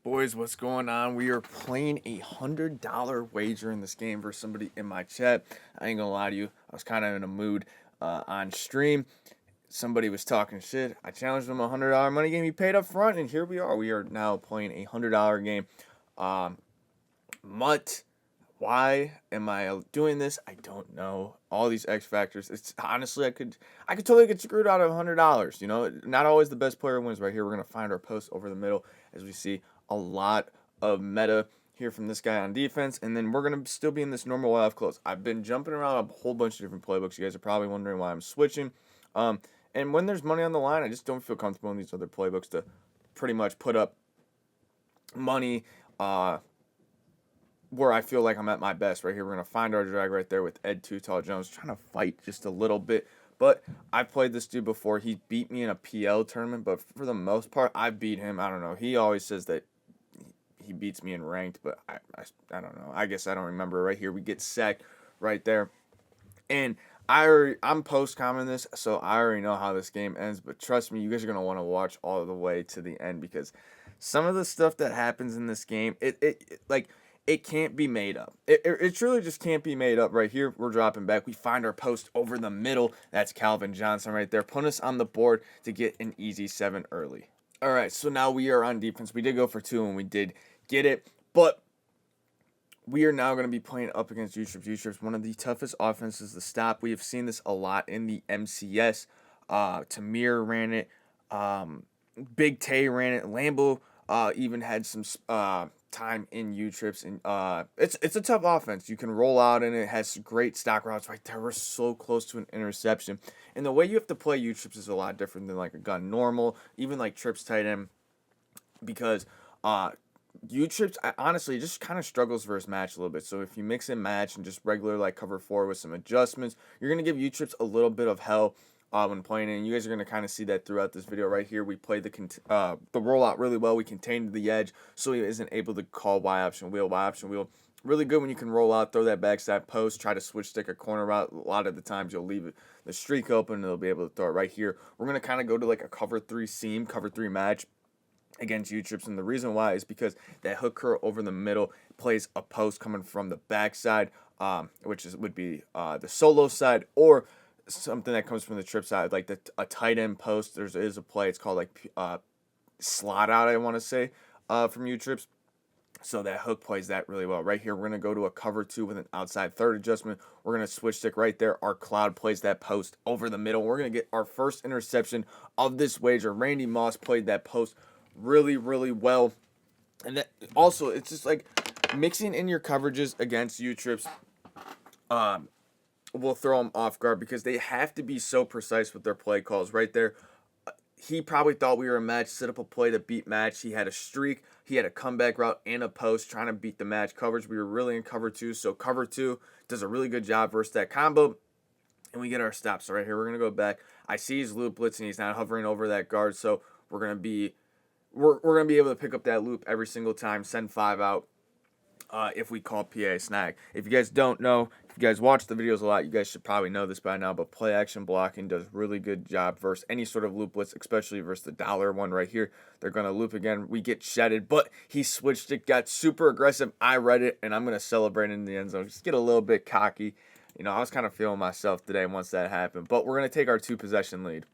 Boys, what's going on? We are playing $100 wager in this game versus somebody in my chat. I ain't gonna lie to you, I was kind of in a mood on stream. Somebody was talking shit. I challenged them $100 money game. He paid up front, and here we are. We are now playing $100 game. Um, Mutt, why am I doing this? I don't know. All these X factors. It's honestly, I could totally get screwed out of $100. You know, not always the best player wins. Right here, we're gonna find our post over the middle as we see a lot of meta here from this guy on defense, and then we're gonna still be in this normal wild close. I've been jumping around a whole bunch of different playbooks. You guys are probably wondering why I'm switching. And when there's money on the line, I just don't feel comfortable in these other playbooks to pretty much put up money. Where I feel like I'm at my best right here. We're going to find our drag right there with Ed Too Tall Jones trying to fight just a little bit. But I've played this dude before. He beat me in a PL tournament, but for the most part, I beat him. I don't know. He always says that he beats me in ranked, but I don't know. I guess I don't remember. Right here, we get sacked right there. And I'm post-commenting this, so I already know how this game ends. But trust me, you guys are going to want to watch all the way to the end because some of the stuff that happens in this game, it can't be made up. It truly just can't be made up. Right here, we're dropping back. We find our post over the middle. That's Calvin Johnson right there. Put us on the board to get an easy 7 early. All right, so now we are on defense. We did go for 2, and we did get it. But we are now going to be playing up against U-Trips. U-Trips, one of the toughest offenses to stop. We have seen this a lot in the MCS. Tamir ran it. Big Tay ran it. Lambo even had some time in U-Trips, and it's a tough offense. You can roll out, and it has great stock routes right there. We're so close to an interception, and the way you have to play U-Trips is a lot different than like a gun normal, even like trips tight end, because U-Trips honestly just kind of struggles versus match a little bit. So if you mix and match and just regular like cover 4 with some adjustments, you're gonna give U-Trips a little bit of hell when playing it. And you guys are going to kind of see that throughout this video right here. We played the rollout really well. We contained the edge, so he isn't able to call Y option wheel. Y option wheel, really good when you can roll out, throw that backside post, try to switch stick a corner route. A lot of the times you'll leave the streak open, and they'll be able to throw it right here. We're going to kind of go to like a cover 3 seam, cover 3 match against U-Trips, and the reason why is because that hook curl over the middle plays a post coming from the backside, which would be the solo side, or something that comes from the trip side, like a tight end post. There is a play. It's called like slot out, I want to say, from U-Trips. So that hook plays that really well. Right here, we're going to go to a cover 2 with an outside third adjustment. We're going to switch stick right there. Our cloud plays that post over the middle. We're going to get our first interception of this wager. Randy Moss played that post really, really well. And that, also, it's just like mixing in your coverages against U-Trips. Will throw them off guard because they have to be so precise with their play calls right there. He probably thought we were a match, set up a play to beat match. He had a streak. He had a comeback route and a post trying to beat the match coverage. We were really in cover 2, so cover 2 does a really good job versus that combo, and we get our stops. So right here, we're going to go back. I see his loop blitzing. He's not hovering over that guard, so we're going to be able to pick up that loop every single time, send 5 out. If we call PA snag. If you guys don't know, if you guys watch the videos a lot, you guys should probably know this by now, but play action blocking does really good job versus any sort of loop blitz, especially versus the dollar one right here. They're going to loop again. We get shedded, but he switched it, got super aggressive. I read it, and I'm going to celebrate in the end zone. Just get a little bit cocky. You know, I was kind of feeling myself today once that happened, but we're going to take our 2-possession lead.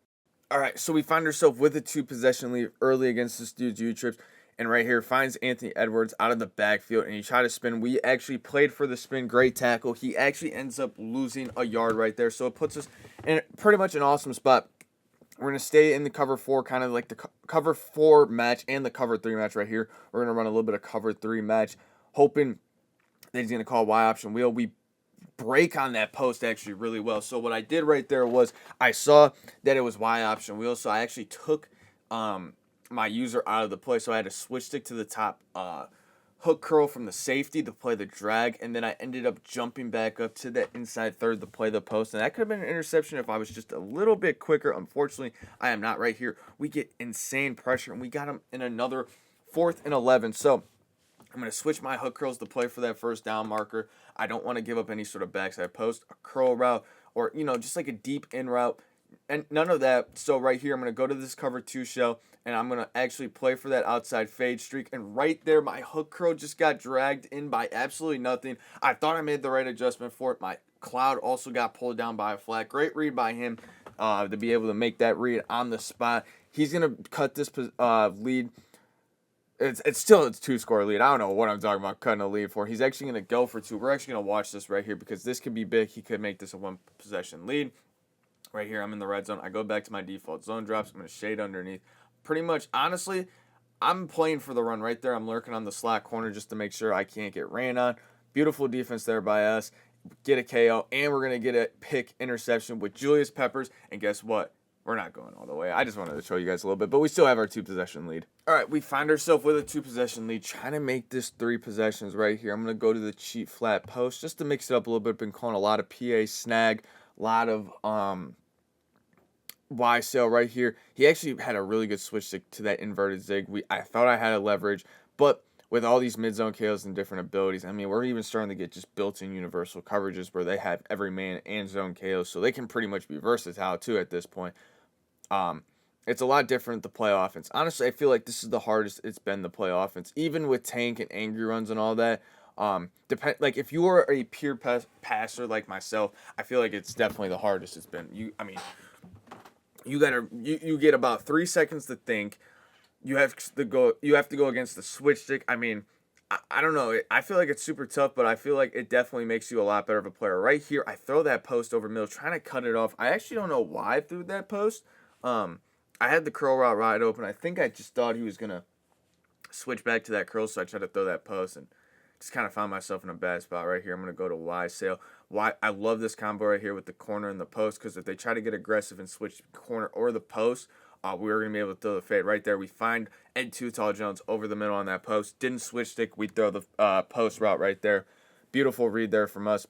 All right, so we find ourselves with a 2-possession lead early against this dude's U-Trips. And right here, finds Anthony Edwards out of the backfield, and he tried to spin. We actually played for the spin. Great tackle. He actually ends up losing a yard right there, so it puts us in pretty much an awesome spot. We're going to stay in the cover 4, kind of like the cover 4 match and the cover 3 match right here. We're going to run a little bit of cover 3 match, hoping that he's going to call Y option wheel. We break on that post actually really well. So what I did right there was I saw that it was Y option wheel, so I actually took my user out of the play, so I had to switch stick to the top hook curl from the safety to play the drag, and then I ended up jumping back up to that inside third to play the post, and that could have been an interception if I was just a little bit quicker. Unfortunately, I am not right here. We get insane pressure, and we got him in another 4th and 11, so I'm going to switch my hook curls to play for that first down marker. I don't want to give up any sort of backside post, a curl route, or, you know, just like a deep in route. And none of that. So right here, I'm going to go to this cover 2 shell, and I'm going to actually play for that outside fade streak. And right there, my hook curl just got dragged in by absolutely nothing. I thought I made the right adjustment for it. My cloud also got pulled down by a flat. Great read by him to be able to make that read on the spot. He's going to cut this lead. It's still its 2-score lead. I don't know what I'm talking about cutting a lead for. He's actually going to go for 2. We're actually going to watch this right here because this could be big. He could make this a 1-possession lead. Right here, I'm in the red zone. I go back to my default zone drops. I'm going to shade underneath. Pretty much, honestly, I'm playing for the run right there. I'm lurking on the slot corner just to make sure I can't get ran on. Beautiful defense there by us. Get a KO, and we're going to get a pick interception with Julius Peppers. And guess what? We're not going all the way. I just wanted to show you guys a little bit, but we still have our 2-possession lead. All right, we find ourselves with a 2-possession lead, trying to make this 3 possessions right here. I'm going to go to the cheap flat post just to mix it up a little bit. Been calling a lot of PA snag, a lot of Y sail right here. He actually had a really good switch to that inverted zig. I thought I had a leverage, but with all these mid-zone KOs and different abilities, I mean, we're even starting to get just built-in universal coverages where they have every man and zone KOs, so they can pretty much be versatile too at this point. It's a lot different to play offense. Honestly, I feel like this is the hardest it's been to play offense, even with tank and angry runs and all that. Like if you are a pure passer like myself, I feel like it's definitely the hardest it's been. You get about 3 seconds to think. You have to go against the switch stick. I mean, I don't know. I feel like it's super tough, but I feel like it definitely makes you a lot better of a player. Right here, I throw that post over middle, trying to cut it off. I actually don't know why I threw that post. I had the curl route wide open. I think I just thought he was gonna switch back to that curl, so I tried to throw that post and just kind of found myself in a bad spot right here. I'm gonna go to Y sail. I love this combo right here with the corner and the post, because if they try to get aggressive and switch corner or the post, we were going to be able to throw the fade right there. We find Ed Too Tall Jones over the middle on that post. Didn't switch stick. We throw the post route right there. Beautiful read there from us.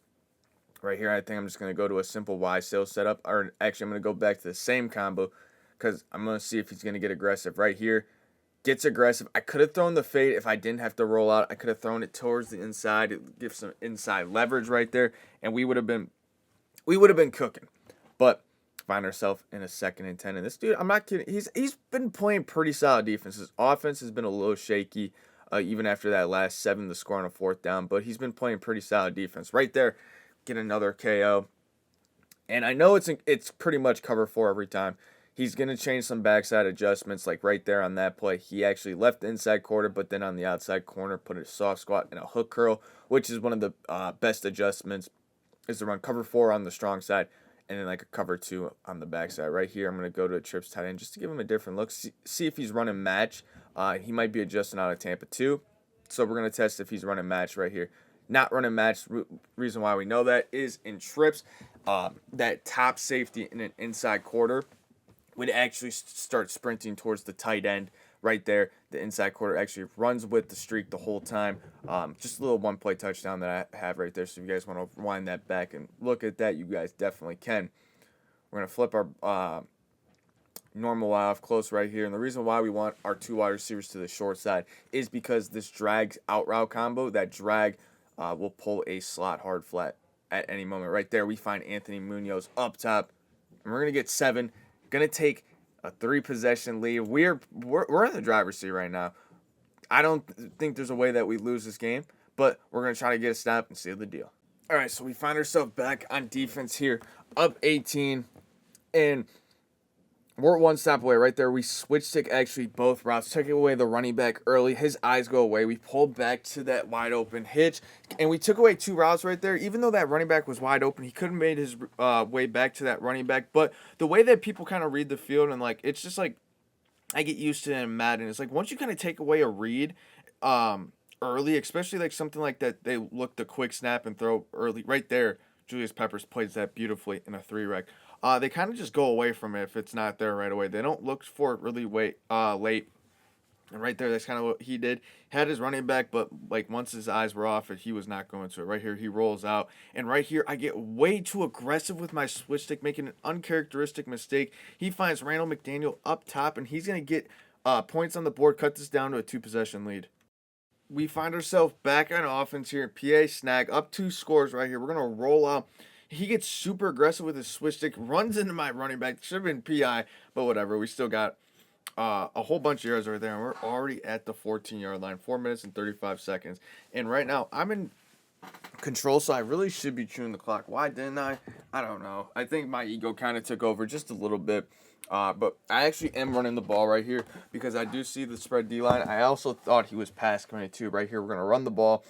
Right here, I think I'm just going to go to a simple Y sail setup. Or actually, I'm going to go back to the same combo because I'm going to see if he's going to get aggressive. Right here, gets aggressive. I could have thrown the fade if I didn't have to roll out. I could have thrown it towards the inside. It gives some inside leverage right there, and we would have been cooking. But find ourselves in a 2nd and 10. And this dude, I'm not kidding. He's been playing pretty solid defense. His offense has been a little shaky, even after that last 7 to score on a 4th down. But he's been playing pretty solid defense. Right there, get another KO. And I know it's pretty much cover 4 every time. He's going to change some backside adjustments, like right there on that play. He actually left the inside quarter, but then on the outside corner, put a soft squat and a hook curl, which is one of the best adjustments, is to run cover 4 on the strong side and then like a cover 2 on the backside. Right here, I'm going to go to a trips tight end just to give him a different look, see if he's running match. He might be adjusting out of Tampa too, so we're going to test if he's running match right here. Not running match. Reason why we know that is in trips, that top safety in an inside quarter would actually start sprinting towards the tight end right there. The inside quarter actually runs with the streak the whole time. Just a little one-play touchdown that I have right there. So if you guys want to rewind that back and look at that, you guys definitely can. We're going to flip our normal wide off close right here. And the reason why we want our 2 wide receivers to the short side is because this drag out route combo, that drag will pull a slot hard flat at any moment. Right there, we find Anthony Munoz up top. And we're going to get 7. Going to take a 3-possession lead. We're in the driver's seat right now. I don't think there's a way that we lose this game, but we're going to try to get a stop and seal the deal. All right, so we find ourselves back on defense here, up 18, and we're 1 stop away right there. We switch stick actually both routes, took away the running back early. His eyes go away. We pulled back to that wide open hitch, and we took away 2 routes right there. Even though that running back was wide open, he couldn't made his way back to that running back. But the way that people kind of read the field, and like it's just like I get used to it in Madden. It's like once you kind of take away a read early, especially like something like that, they look the quick snap and throw early right there. Julius Peppers plays that beautifully in a 3-rec. They kind of just go away from it if it's not there right away. They don't look for it really late. And right there, that's kind of what he did. Had his running back, but like once his eyes were off it, he was not going to it. Right here, he rolls out. And right here, I get way too aggressive with my switch stick, making an uncharacteristic mistake. He finds Randall McDaniel up top, and he's going to get points on the board, cut this down to a 2-possession lead. We find ourselves back on offense here. PA snag up 2 scores right here. We're going to roll out. he gets super aggressive with his switch stick, runs into my running back. Should have been PI, but whatever. We still got a whole bunch of yards right there, and we're already at the 14-yard line. 4 minutes and 35 seconds. And right now, I'm in control, so I really should be chewing the clock. Why didn't I? I don't know. I think my ego kind of took over just a little bit. But I actually am running the ball right here because I do see the spread D line. I also thought he was pass committed too. Right here, we're going to run the ball,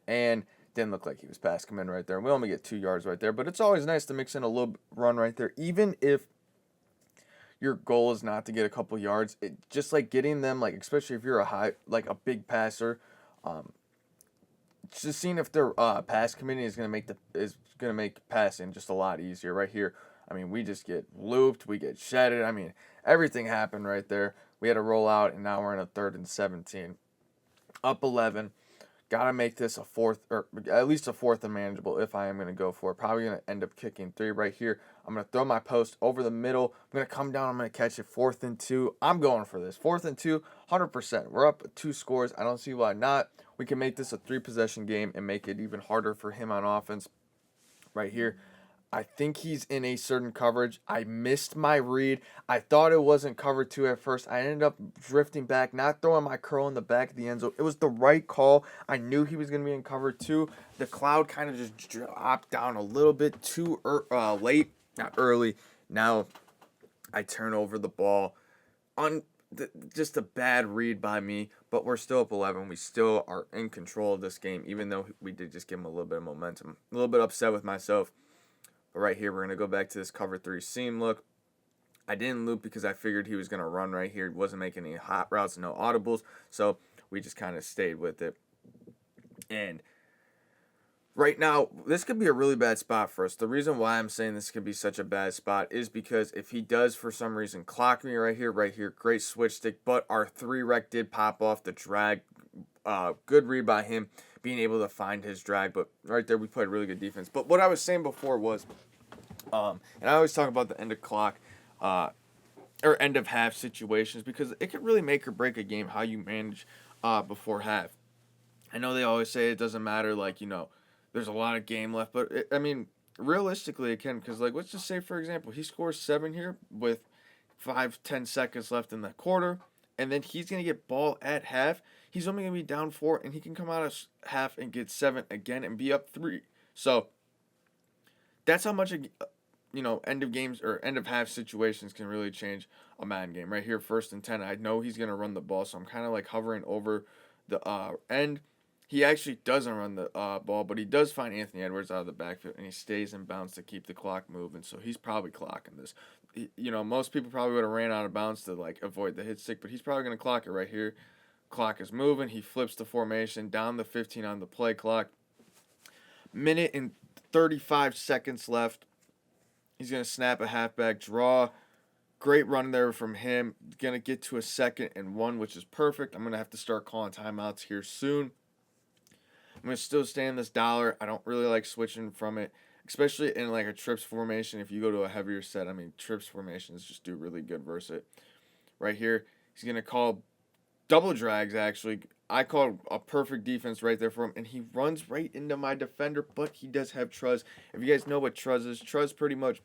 and didn't look like he was pass committed right there. And we only get 2 yards right there. But it's always nice to mix in a little run right there, even if your goal is not to get a couple yards. It just like getting them, like especially if you're a big passer. Just seeing if their pass committee is gonna make passing just a lot easier right here. I mean, we just get looped, we get shedded. I mean, everything happened right there. We had to roll out, and now we're in a 3rd and 17, up 11. Gotta make this a fourth, or at least a fourth and manageable if I am gonna go for it. Probably gonna end up kicking 3 right here. I'm gonna throw my post over the middle. I'm gonna come down. I'm gonna catch it 4th and 2. I'm going for this 4th and 2, 100%. We're up 2 scores. I don't see why not. We can make this a 3 possession game and make it even harder for him on offense. Right here, I think he's in a certain coverage. I missed my read. I thought it wasn't cover 2 at first. I ended up drifting back, not throwing my curl in the back of the end zone. It was the right call. I knew he was going to be in cover 2. The cloud kind of just dropped down a little bit too late, not early. Now I turn over the ball on just a bad read by me, but we're still up 11. We still are in control of this game, even though we did just give him a little bit of momentum. A little bit upset with myself. But right here, we're going to go back to this cover 3 seam look. I didn't loop because I figured he was going to run right here. He wasn't making any hot routes, no audibles. So we just kind of stayed with it. And right now, this could be a really bad spot for us. The reason why I'm saying this could be such a bad spot is because if he does, for some reason, clock me right here, great switch stick. But our 3-rec did pop off the drag. Good read by him, being able to find his drag. But right there, we played really good defense. But what I was saying before was, and I always talk about the end of clock, or end of half situations, because it could really make or break a game how you manage before half. I know they always say it doesn't matter, like, there's a lot of game left, but I mean, realistically it can, because like, let's just say, for example, he scores 7 here with 5-10 seconds left in the quarter, and then he's going to get ball at half. He's only going to be down 4, and he can come out of half and get 7 again and be up 3. So that's how much end of games or end of half situations can really change a Madden game. Right here, 1st and 10. I know he's gonna run the ball, so I'm kind of like hovering over the end. He actually doesn't run the ball, but he does find Anthony Edwards out of the backfield, and he stays in bounds to keep the clock moving. So he's probably clocking this. Most people probably would have ran out of bounds to like avoid the hit stick, but he's probably gonna clock it right here. Clock is moving. He flips the formation down the 15 on the play clock. Minute and 35 seconds left. He's going to snap a halfback draw. Great run there from him. Going to get to a 2nd and 1, which is perfect. I'm going to have to start calling timeouts here soon. I'm going to still stay in this dollar. I don't really like switching from it, especially in like a trips formation. If you go to a heavier set, I mean, trips formations just do really good versus it. Right here, he's going to call double drags, actually. I called a perfect defense right there for him, and he runs right into my defender, but he does have Truz. If you guys know what Truz is, Truz pretty much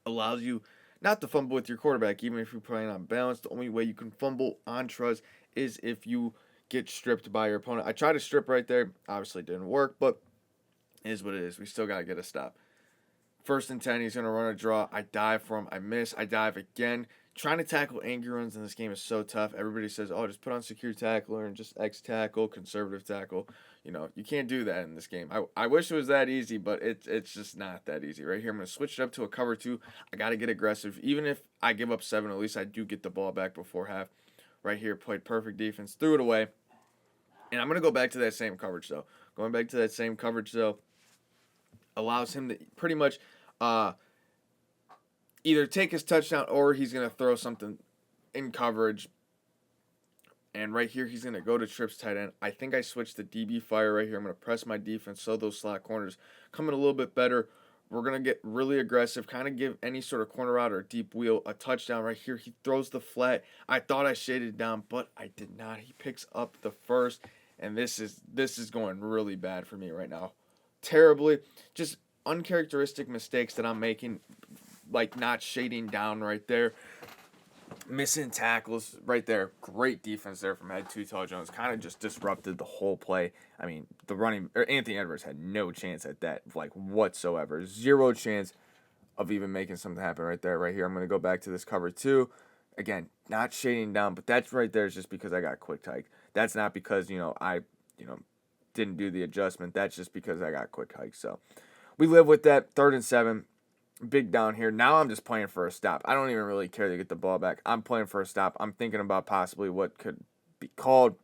allows you not to fumble with your quarterback, even if you're playing on balance. The only way you can fumble on Truz is if you get stripped by your opponent. I tried to strip right there. Obviously didn't work, but it is what it is. We still got to get a stop. 1st and 10, he's going to run a draw. I dive for him. I miss. I dive again. Trying to tackle angry runs in this game is so tough. Everybody says, oh, just put on secure tackler and just X tackle, conservative tackle. You can't do that in this game. I wish it was that easy, but it's just not that easy. Right here, I'm going to switch it up to a cover 2. I got to get aggressive. Even if I give up 7, at least I do get the ball back before half. Right here, played perfect defense, threw it away. And I'm going to go back to that same coverage, though. Going back to that same coverage, though, allows him to pretty much either take his touchdown or he's going to throw something in coverage. And right here, he's going to go to trips tight end. I think I switched to DB fire right here. I'm going to press my defense so those slot corners come in a little bit better. We're going to get really aggressive, kind of give any sort of corner route or deep wheel a touchdown right here. He throws the flat. I thought I shaded down, but I did not. He picks up the first, and this is going really bad for me right now. Terribly. Just uncharacteristic mistakes that I'm making, like not shading down right there, missing tackles right there. Great defense there from Ed Tall Jones. Kind of just disrupted the whole play. I mean, the running or Anthony Edwards had no chance at that, like whatsoever. Zero chance of even making something happen right there, right here. I'm gonna go back to this cover two. Again, not shading down, but that's right there is just because I got quick hike. That's not because I didn't do the adjustment. That's just because I got quick hike. So we live with that. 3rd and 7. Big down here. Now I'm just playing for a stop. I don't even really care to get the ball back. I'm playing for a stop. I'm thinking about possibly what could be called.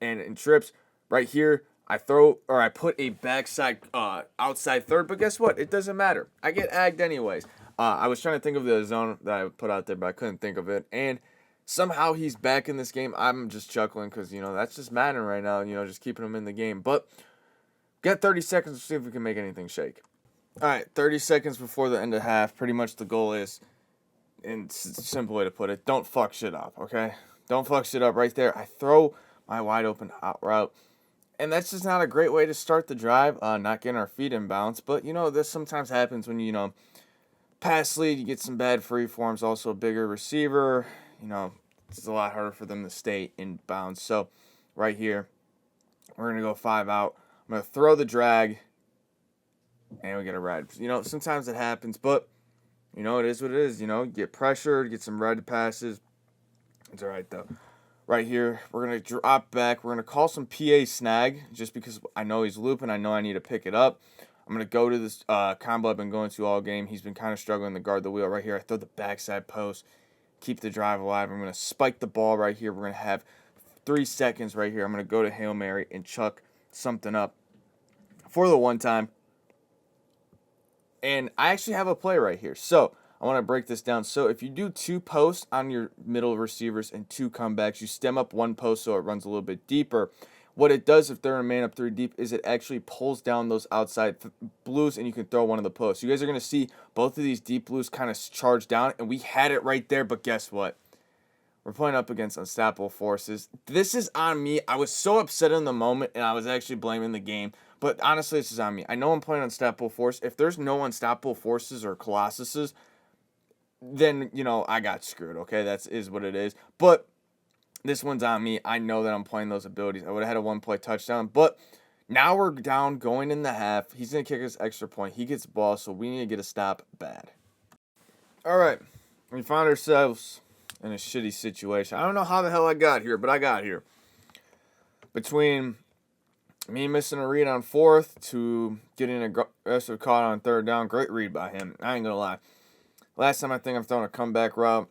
And in trips, right here, I put a backside outside third, but guess what? It doesn't matter. I get agged anyways. I was trying to think of the zone that I put out there, but I couldn't think of it. And somehow he's back in this game. I'm just chuckling because, that's just Madden right now, just keeping him in the game. But got 30 seconds to see if we can make anything shake. All right, 30 seconds before the end of half. Pretty much the goal is, and it's a simple way to put it, don't fuck shit up, okay? Don't fuck shit up right there. I throw my wide open out route. And that's just not a great way to start the drive, not getting our feet in bounds. But, this sometimes happens when you pass lead, you get some bad free forms, also a bigger receiver. It's a lot harder for them to stay in bounds. So, right here, we're going to go 5 out. I'm going to throw the drag, and we get a red. Sometimes it happens, but, it is what it is. Get pressured, get some red passes. It's all right, though. Right here, we're going to drop back. We're going to call some PA snag just because I know he's looping. I know I need to pick it up. I'm going to go to this combo I've been going to all game. He's been kind of struggling to guard the wheel right here. I throw the backside post, keep the drive alive. I'm going to spike the ball right here. We're going to have 3 seconds right here. I'm going to go to Hail Mary and chuck something up for the one time. And I actually have a play right here. So I want to break this down. So if you do 2 posts on your middle receivers and 2 comebacks, you stem up 1 post so it runs a little bit deeper. What it does if they're a man up 3 deep is it actually pulls down those outside blues and you can throw one of the posts. You guys are going to see both of these deep blues kind of charge down, and we had it right there, but guess what? We're playing up against unstoppable forces. This is on me. I was so upset in the moment, and I was actually blaming the game. But honestly, this is on me. I know I'm playing unstoppable force. If there's no unstoppable forces or colossuses, then, I got screwed, okay? That is what it is. But this one's on me. I know that I'm playing those abilities. I would have had a 1-play touchdown, but now we're down going in the half. He's going to kick us extra point. He gets the ball, so we need to get a stop bad. All right. We found ourselves in a shitty situation. I don't know how the hell I got here, but I got here. Between me missing a read on 4th to getting a aggressive caught on 3rd down, great read by him. I ain't going to lie. Last time I think I've thrown a comeback route,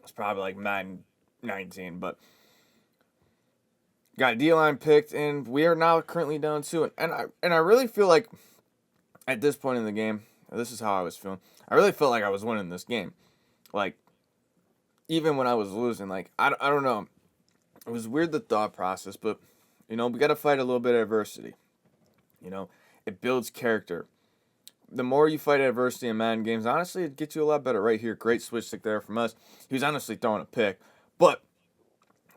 it's probably like Madden 19, but got a D-line picked, and we are now currently down 2. And I really feel like at this point in the game, this is how I was feeling. I really felt like I was winning this game. Like, even when I was losing, like, I don't know. It was weird, the thought process, but, we got to fight a little bit of adversity. It builds character. The more you fight adversity in Madden games, honestly, it gets you a lot better. Right here, great switch stick there from us. He was honestly throwing a pick, but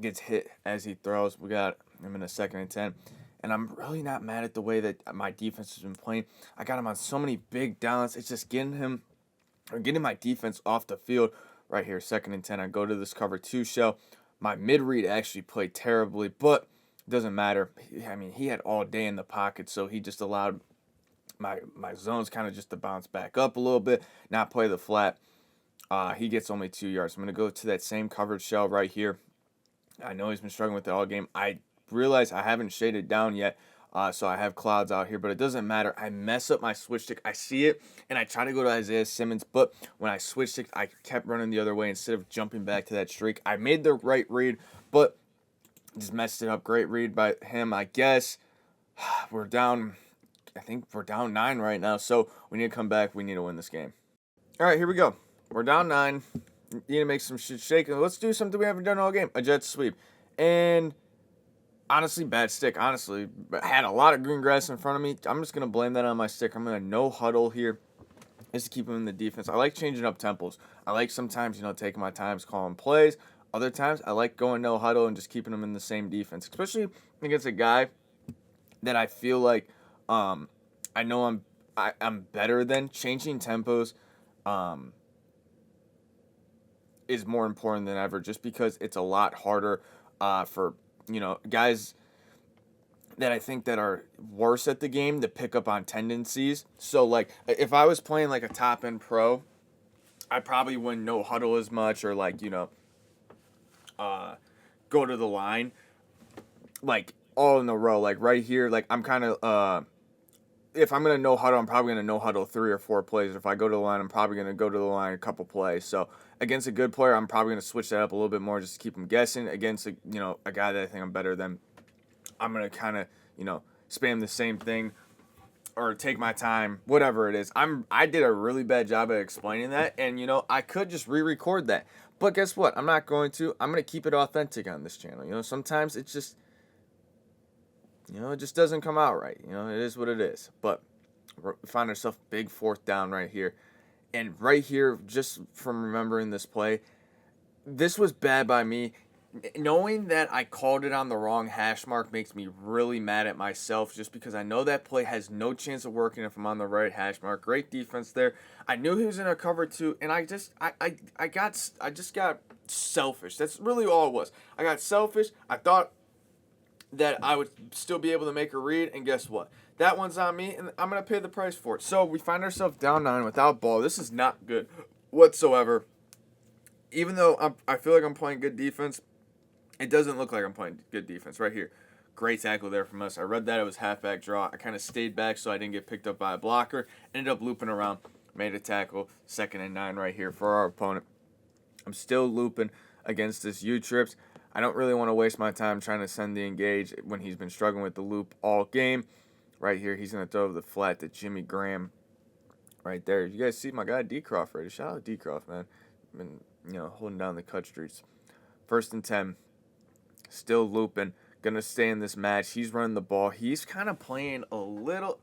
gets hit as he throws. We got him in a 2nd and 10. And I'm really not mad at the way that my defense has been playing. I got him on so many big downs. It's just getting my defense off the field. Right here, 2nd and 10. I go to this cover 2 shell. My mid-read actually played terribly, but it doesn't matter. I mean, he had all day in the pocket, so he just allowed my zones kind of just to bounce back up a little bit, not play the flat. He gets only 2 yards. I'm going to go to that same coverage shell right here. I know he's been struggling with it all game. I realize I haven't shaded down yet, so I have clouds out here, but it doesn't matter. I mess up my switch stick. I see it, and I try to go to Isaiah Simmons, but when I switch stick, I kept running the other way instead of jumping back to that streak. I made the right read, but just messed it up. Great read by him, I guess. We're down. I think we're down 9 right now, so we need to come back. We need to win this game. All right, here we go. We're down 9. Need to make some shit shake. Let's do something we haven't done all game. A jet sweep. And honestly, bad stick. Honestly, I had a lot of green grass in front of me. I'm just going to blame that on my stick. I'm going to no huddle here just to keep him in the defense. I like changing up tempos. I like sometimes, taking my times, calling plays. Other times, I like going no huddle and just keeping them in the same defense, especially against a guy that I feel like I know I'm better than. Changing tempos is more important than ever, just because it's a lot harder for guys that I think that are worse at the game to pick up on tendencies. So like if I was playing like a top end pro, I probably wouldn't no huddle as much, or like uh, go to the line like all in a row. Like right here, like I'm kind of if I'm gonna no huddle, I'm probably gonna no huddle 3 or 4 plays. If I go to the line, I'm probably gonna go to the line a couple plays. So against a good player, I'm probably gonna switch that up a little bit more just to keep him guessing. Against a guy that I think I'm better than, I'm gonna kind of spam the same thing or take my time, whatever it is. I did a really bad job at explaining that, and I could just re-record that. But guess what? I'm not going to. I'm gonna keep it authentic on this channel. Sometimes it's just it just doesn't come out right. It is what it is. But we find ourselves big fourth down right here. And right here, just from remembering this play, this was bad by me. Knowing that I called it on the wrong hash mark makes me really mad at myself, just because I know that play has no chance of working if I'm on the right hash mark. Great defense there. I knew he was in a cover two, and I just got selfish. That's really all it was. I got selfish. I thought that I would still be able to make a read, and guess what? That one's on me, and I'm going to pay the price for it. So we find ourselves down 9 without ball. This is not good whatsoever. Even though I feel like I'm playing good defense, it doesn't look like I'm playing good defense right here. Great tackle there from us. I read that it was halfback draw. I kind of stayed back so I didn't get picked up by a blocker. Ended up looping around, made a tackle. 2nd and 9 right here for our opponent. I'm still looping against this U-Trips. I don't really want to waste my time trying to send the engage when he's been struggling with the loop all game. Right here, he's going to throw the flat to Jimmy Graham. Right there. You guys see my guy D. Croft right? Shout out D. Croft, man. Been, holding down the cut streets. 1st and 10. Still looping. Gonna stay in this match. He's running the ball. He's kind of playing a little.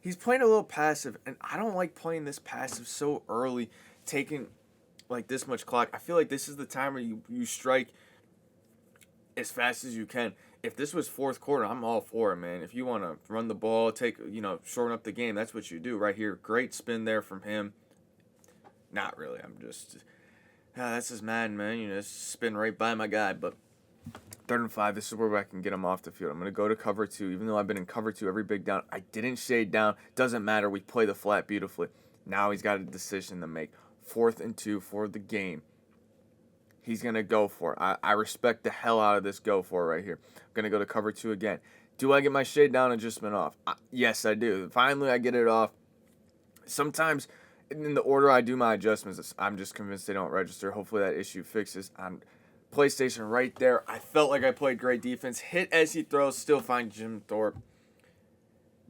He's playing a little passive, and I don't like playing this passive so early, taking like this much clock. I feel like this is the time where you strike as fast as you can. If this was 4th quarter, I'm all for it, man. If you want to run the ball, shorten up the game, that's what you do right here. Great spin there from him. Not really. I'm just, that's just mad, man. Just spin right by my guy. But 3rd and 5, this is where I can get him off the field. I'm going to go to cover 2. Even though I've been in cover 2 every big down, I didn't shade down. Doesn't matter. We play the flat beautifully. Now he's got a decision to make. 4th and 2 for the game. He's going to go for it. I respect the hell out of this go for it right here. I'm going to go to cover 2 again. Do I get my shade down adjustment off? Yes, I do. Finally, I get it off. Sometimes in the order I do my adjustments, I'm just convinced they don't register. Hopefully that issue fixes on PlayStation right there. I felt like I played great defense. Hit as he throws, still find Jim Thorpe.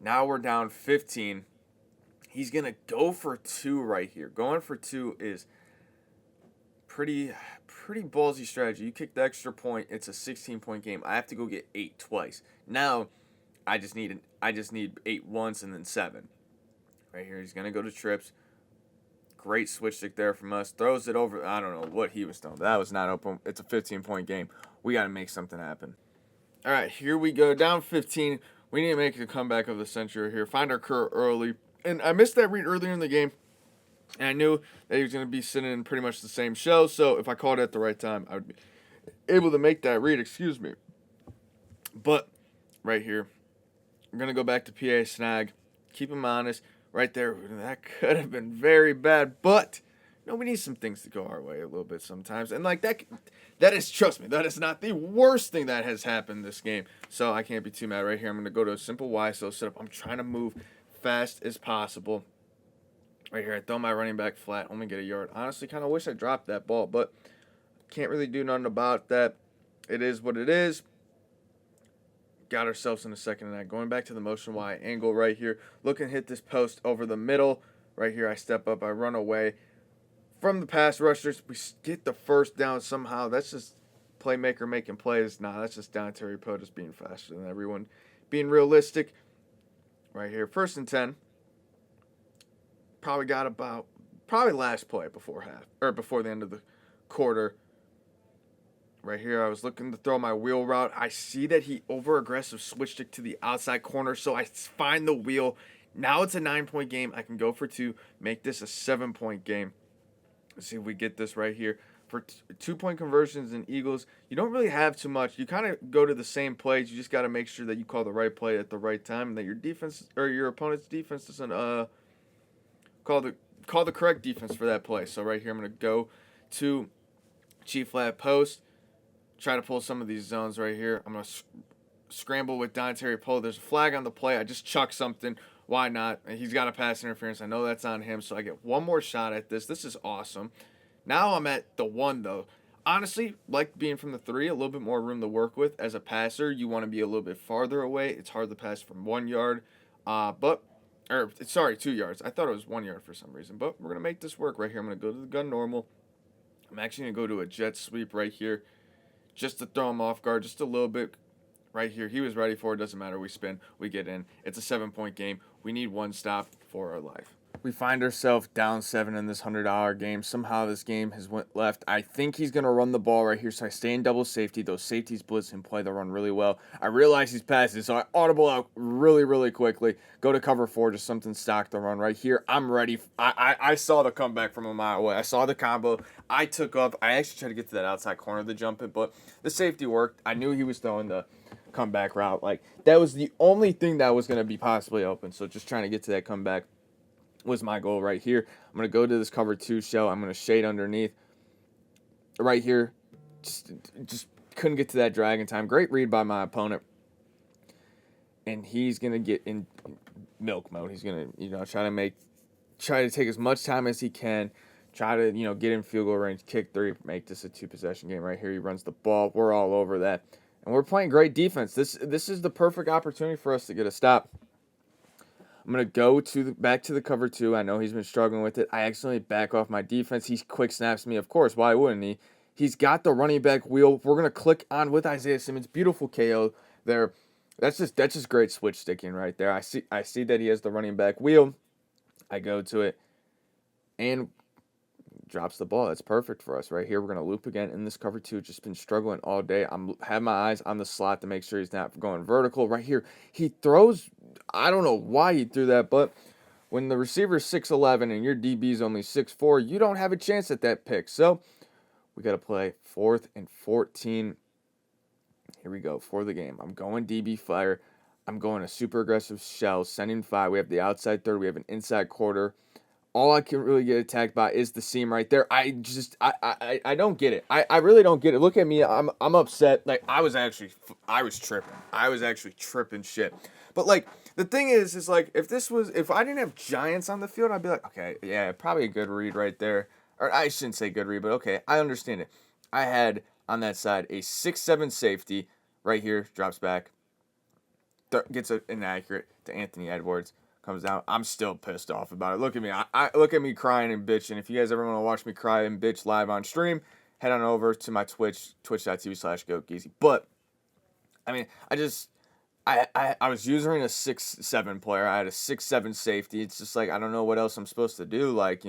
Now we're down 15. He's going to go for 2 right here. Going for 2 is pretty ballsy strategy. You kick the extra point, it's a 16-point game. I have to go get 8 twice. Now, I just need 8 once and then 7. Right here, he's gonna go to trips. Great switch stick there from us. Throws it over. I don't know what he was throwing. That was not open. It's a 15-point game. We got to make something happen. All right, here we go. Down 15. We need to make the comeback of the century here. Find our curve early. And I missed that read earlier in the game. And I knew that he was going to be sitting in pretty much the same show. So if I called it at the right time, I would be able to make that read. Excuse me. But right here, I'm going to go back to PA snag. Keep him honest. Right there, that could have been very bad. But we need some things to go our way a little bit sometimes. And like that is, trust me, that is not the worst thing that has happened this game. So I can't be too mad right here. I'm going to go to a simple YSO setup. I'm trying to move fast as possible. Right here, I throw my running back flat, only get a yard. Honestly, kind of wish I dropped that ball, but can't really do nothing about that. It is what it is. Got ourselves in the 2nd and 9. Going back to the motion Y angle right here. Looking to hit this post over the middle. Right here, I step up, I run away from the pass rushers. We get the 1st down somehow. That's just playmaker making plays. Nah, that's just Don Terry Poe just being faster than everyone. Being realistic. Right here, 1st and 10. Probably last play before the end of the quarter. Right here, I was looking to throw my wheel route. I see that he over-aggressive switched it to the outside corner, so I find the wheel, Now it's a 9-point game. I can go for 2, make this a 7-point game. Let's see if we get this right here. For 2-point conversions in Eagles, you don't really have too much. You kind of go to the same plays. You just got to make sure that you call the right play at the right time, and that your defense or your opponent's defense doesn't call the correct defense for that play. So right here, I'm gonna go to Chief flat post, try to pull some of these zones right here. I'm gonna scramble with Dontari Poe. There's a flag on the play. I just chuck something. Why not? He's got a pass interference. I know that's on him, so I get one more shot at this. This is awesome. Now I'm at the 1, though. Honestly, like being from the 3, a little bit more room to work with. As a passer, you want to be a little bit farther away. It's hard to pass from 1 yard, or sorry, 2 yards. I thought it was 1 yard for some reason, but we're going to make this work right here. I'm going to go to the gun normal. I'm actually going to go to a jet sweep right here just to throw him off guard just a little bit. Right here, he was ready for it. Doesn't matter. We spin. We get in. It's a 7-point game. We need 1 stop for our life. We find ourselves down 7 in this $100 game. Somehow this game has went left. I think he's going to run the ball right here, so I stay in double safety. Those safeties blitz and play the run really well. I realize he's passing, so I audible out really, really quickly. Go to cover 4, just something stock the run right here. I'm ready. I saw the comeback from a mile away. I saw the combo. I took up. I actually tried to get to that outside corner to jump it, but the safety worked. I knew he was throwing the comeback route. Like, that was the only thing that was going to be possibly open, so just trying to get to that comeback was my goal right here. I'm going to go to this cover 2 shell. I'm going to shade underneath right here. Just couldn't get to that drag in time. Great read by my opponent. And he's going to get in milk mode. He's going to, try to take as much time as he can. Try to, get in field goal range, kick 3, make this a 2-possession game right here. He runs the ball. We're all over that. And we're playing great defense. This is the perfect opportunity for us to get a stop. I'm going to go back to the cover 2. I know he's been struggling with it. I accidentally back off my defense. He quick snaps me. Of course, why wouldn't he? He's got the running back wheel. We're going to click on with Isaiah Simmons. Beautiful KO there. That's just great switch sticking right there. I see that he has the running back wheel. I go to it and drops the ball. That's perfect for us right here. We're going to loop again in this cover 2. Just been struggling all day. Have my eyes on the slot to make sure he's not going vertical. Right here, he throws. I don't know why he threw that, but when the receiver's 6'11 and your DB's only 6'4, you don't have a chance at that pick. So we got to play 4th and 14. Here we go for the game. I'm going DB flyer. I'm going a super aggressive shell, sending 5. We have the outside 3rd. We have an inside quarter. All I can really get attacked by is the seam right there. I don't get it. I really don't get it. Look at me. I'm upset. Like, I was tripping. I was actually tripping shit. But, like, the thing is like, if I didn't have Giants on the field, I'd be like, okay, yeah, probably a good read right there. Or I shouldn't say good read, but okay, I understand it. I had on that side a 6'7 safety right here, drops back, gets an inaccurate to Anthony Edwards. Comes down. I'm still pissed off about it. Look at me. I look at me crying and bitching. If you guys ever want to watch me cry and bitch live on stream, head on over to my twitch.tv/GoatGeezy. But I mean, I was using a 6'7 player. I had a 6'7 safety. It's just like, I don't know what else I'm supposed to do. Like,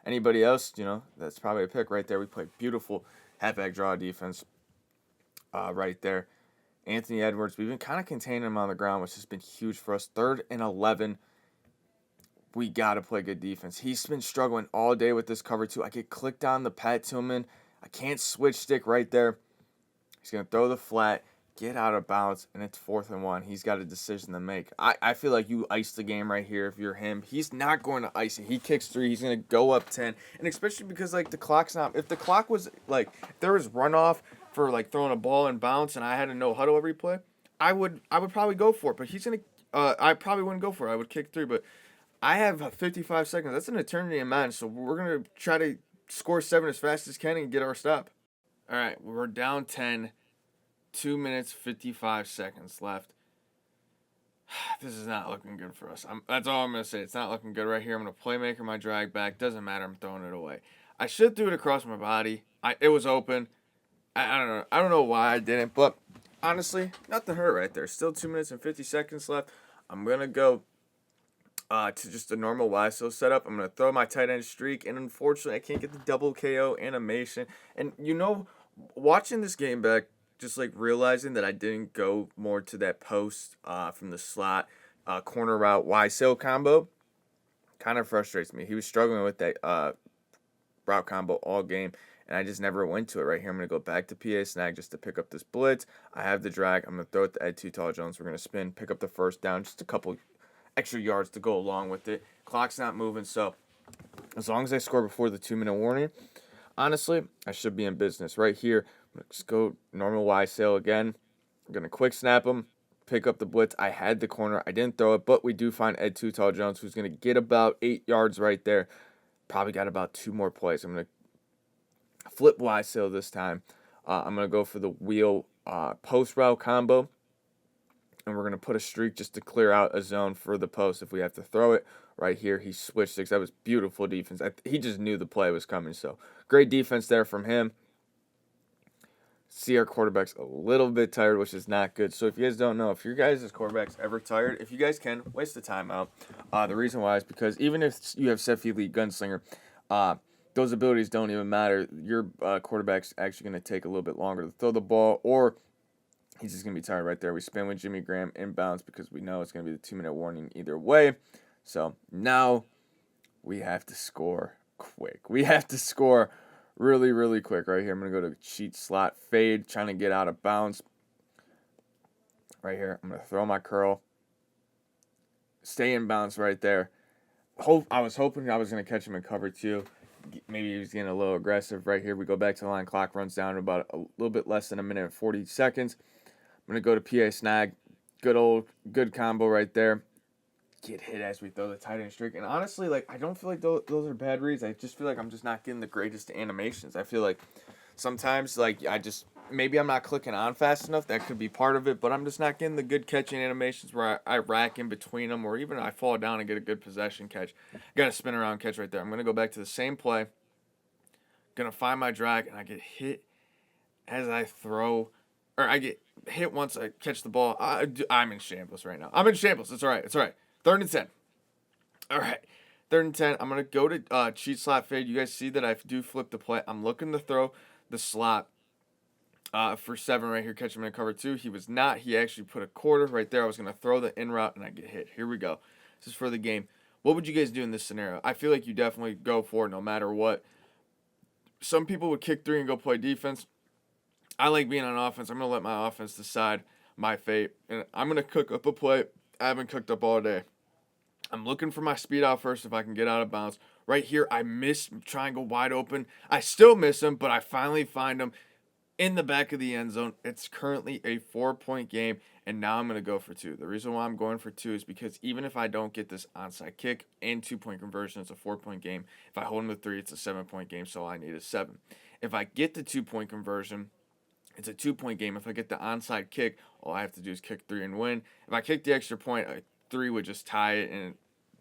anybody else, that's probably a pick right there. We played beautiful halfback draw defense right there. Anthony Edwards, we've been kind of containing him on the ground, which has been huge for us. 3rd and 11. We got to play good defense. He's been struggling all day with this cover 2. I get clicked on the Pat Tillman. I can't switch stick right there. He's going to throw the flat, get out of bounds, and it's 4th and 1. He's got a decision to make. I feel like you ice the game right here if you're him. He's not going to ice it. He kicks 3. He's going to go up 10. And especially because, like, the clock's not – if the clock was, like, if there was runoff for, like, throwing a ball and bounce and I had to no huddle every play, I would probably go for it. But he's going to I probably wouldn't go for it. I would kick 3, but – I have 55 seconds. That's an eternity in mind, so we're going to try to score 7 as fast as can and get our stop. All right, we're down 10. 2 minutes, 55 seconds left. This is not looking good for us. That's all I'm going to say. It's not looking good right here. I'm going to playmaker my drag back. Doesn't matter. I'm throwing it away. I should do it across my body. It was open. I don't know. I don't know why I didn't, but honestly, nothing hurt right there. Still 2 minutes and 50 seconds left. I'm going to go to just a normal YSO setup. I'm going to throw my tight end streak, and unfortunately, I can't get the double KO animation. And, watching this game back, just, like, realizing that I didn't go more to that post from the slot, corner route Y sail combo. Kind of frustrates me. He was struggling with that route combo all game, and I just never went to it. Right here, I'm going to go back to PA snag just to pick up this blitz. I have the drag. I'm going to throw it to Ed Too Tall Jones. We're going to spin, pick up the first down, just a couple extra yards to go along with it. Clock's not moving, so as long as I score before the 2-minute warning, honestly, I should be in business. Right here, I'm going to just go normal Y sail again. I'm going to quick snap him, pick up the blitz. I had the corner. I didn't throw it, but we do find Ed Too Tall Jones, who's going to get about 8 yards right there. Probably got about 2 more plays. I'm going to flip Y sail this time. I'm going to go for the wheel post route combo. And we're going to put a streak just to clear out a zone for the post if we have to throw it. Right here, he switched six. That was beautiful defense. He just knew the play was coming. So great defense there from him. See our quarterback's a little bit tired, which is not good. So if you guys don't know, if your guys' quarterback's ever tired, if you guys can, waste the timeout. The reason why is because even if you have Seth Elite Gunslinger, those abilities don't even matter. Your quarterback's actually going to take a little bit longer to throw the ball, or he's just going to be tired right there. We spin with Jimmy Graham inbounds because we know it's going to be the 2-minute warning either way. So now we have to score quick. We have to score really, really quick right here. I'm going to go to cheat slot fade, trying to get out of bounds. Right here, I'm going to throw my curl. Stay in bounds right there. I was hoping I was going to catch him in cover 2. Maybe he was getting a little aggressive. Right here, we go back to the line. Clock runs down to about a little bit less than a minute and 40 seconds. I'm going to go to PA snag. Good combo right there. Get hit as we throw the tight end streak. And honestly, like, I don't feel like those are bad reads. I just feel like I'm just not getting the greatest animations. I feel like sometimes, like, maybe I'm not clicking on fast enough. That could be part of it, but I'm just not getting the good catching animations where I rack in between them, or even I fall down and get a good possession catch. Got a spin around catch right there. I'm going to go back to the same play. Going to find my drag, and I get hit as I throw, or I get hit once I catch the ball. I'm in shambles right now. I'm in shambles. It's all right. It's all right. 3rd and 10. All right. 3rd and 10. I'm going to go to cheat slot fade. You guys see that I do flip the play. I'm looking to throw the slot for 7 right here. Catch him in cover 2. He was not. He actually put a quarter right there. I was going to throw the in route, and I get hit. Here we go. This is for the game. What would you guys do in this scenario? I feel like you definitely go for it no matter what. Some people would kick 3 and go play defense. I like being on offense. I'm going to let my offense decide my fate. And I'm going to cook up a play I haven't cooked up all day. I'm looking for my speed out first if I can get out of bounds. Right here, I miss triangle wide open. I still miss him, but I finally find him in the back of the end zone. It's currently a 4-point game, and now I'm going to go for 2. The reason why I'm going for 2 is because even if I don't get this onside kick and 2-point conversion, it's a 4-point game. If I hold him to 3, it's a 7-point game, so I need a 7. If I get the 2-point conversion, it's a 2-point game. If I get the onside kick, all I have to do is kick 3 and win. If I kick the extra point, 3 would just tie it, and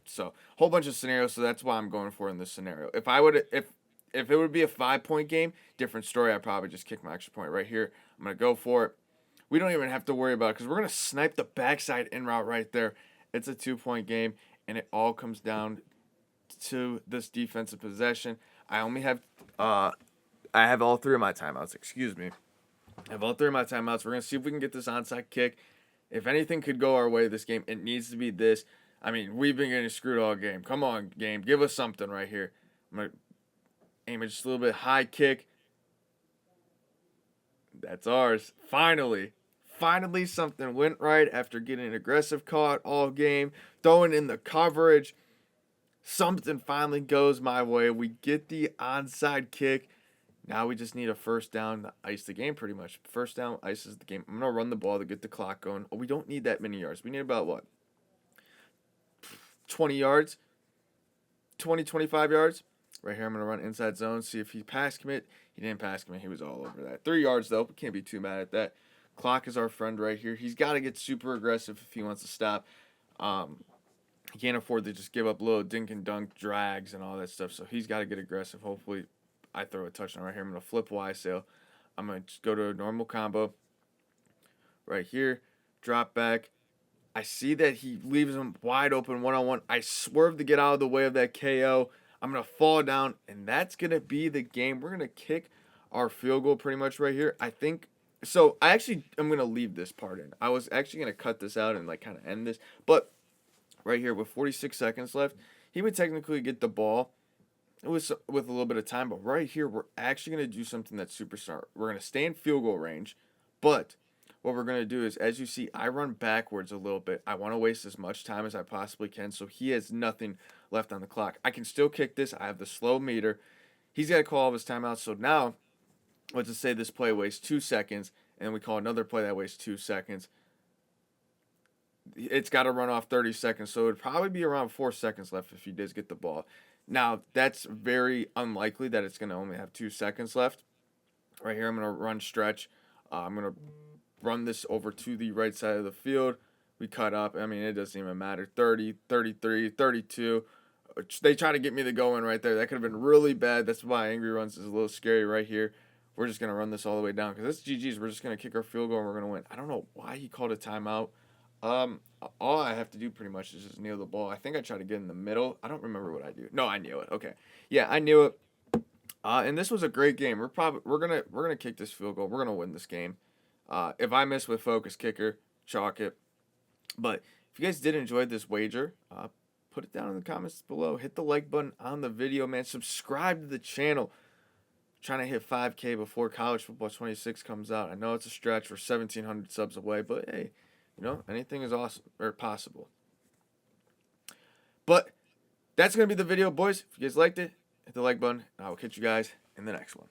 so whole bunch of scenarios. So that's why I'm going for in this scenario. If it would be a 5-point game, different story. I'd probably just kick my extra point right here. I'm gonna go for it. We don't even have to worry about it because we're gonna snipe the backside in route right there. It's a 2-point game, and it all comes down to this defensive possession. I have all 3 of my timeouts. Excuse me. I have all 3 of my timeouts. We're going to see if we can get this onside kick. If anything could go our way this game, it needs to be this. I mean, we've been getting screwed all game. Come on, game. Give us something right here. I'm going to aim it just a little bit high kick. That's ours. Finally. Finally, something went right after getting an aggressive caught all game. Throwing in the coverage. Something finally goes my way. We get the onside kick. Now we just need a first down to ice the game pretty much. First down ices the game. I'm going to run the ball to get the clock going. Oh, we don't need that many yards. We need about what? 20 yards? 20, 25 yards? Right here, I'm going to run inside zone, see if he pass commit. He didn't pass commit. He was all over that. 3 yards, though. We can't be too mad at that. Clock is our friend right here. He's got to get super aggressive if he wants to stop. He can't afford to just give up little dink and dunk drags and all that stuff, so he's got to get aggressive. Hopefully, I throw a touchdown right here. I'm going to flip Y sail. I'm going to just go to a normal combo. Right here. Drop back. I see that he leaves him wide open one-on-one. I swerve to get out of the way of that KO. I'm going to fall down, and that's going to be the game. We're going to kick our field goal pretty much right here. I think so. I'm going to leave this part in. I was actually going to cut this out and like kind of end this, but right here with 46 seconds left, he would technically get the ball. It was with a little bit of time, but right here, we're actually going to do something that's super smart. We're going to stay in field goal range, but what we're going to do is, as you see, I run backwards a little bit. I want to waste as much time as I possibly can, so he has nothing left on the clock. I can still kick this. I have the slow meter. He's got to call all of his timeouts, so now, let's just say this play wastes 2 seconds, and then we call another play that wastes 2 seconds. It's got to run off 30 seconds, so it would probably be around 4 seconds left if he does get the ball. Now, that's very unlikely that it's going to only have 2 seconds left. Right here, I'm going to run stretch. I'm going to run this over to the right side of the field. We cut up. I mean, it doesn't even matter. 30, 33, 32. They try to get me to go in right there. That could have been really bad. That's why Angry Runs is a little scary right here. We're just going to run this all the way down because this GG's. We're just going to kick our field goal and we're going to win. I don't know why he called a timeout. All I have to do pretty much is just kneel the ball. I think I tried to get in the middle. I don't remember what I do. No, I knew it. Okay, yeah, I knew it. And this was a great game. We're gonna kick this field goal. We're gonna win this game. If I miss with focus kicker, chalk it. But if you guys did enjoy this wager, put it down in the comments below. Hit the like button on the video, man. Subscribe to the channel. Trying to hit 5K before College Football 26 comes out. I know it's a stretch. We're 1,700 subs away, but hey, anything is awesome or possible. But that's going to be the video, boys. If you guys liked it, hit the like button, and I will catch you guys in the next one.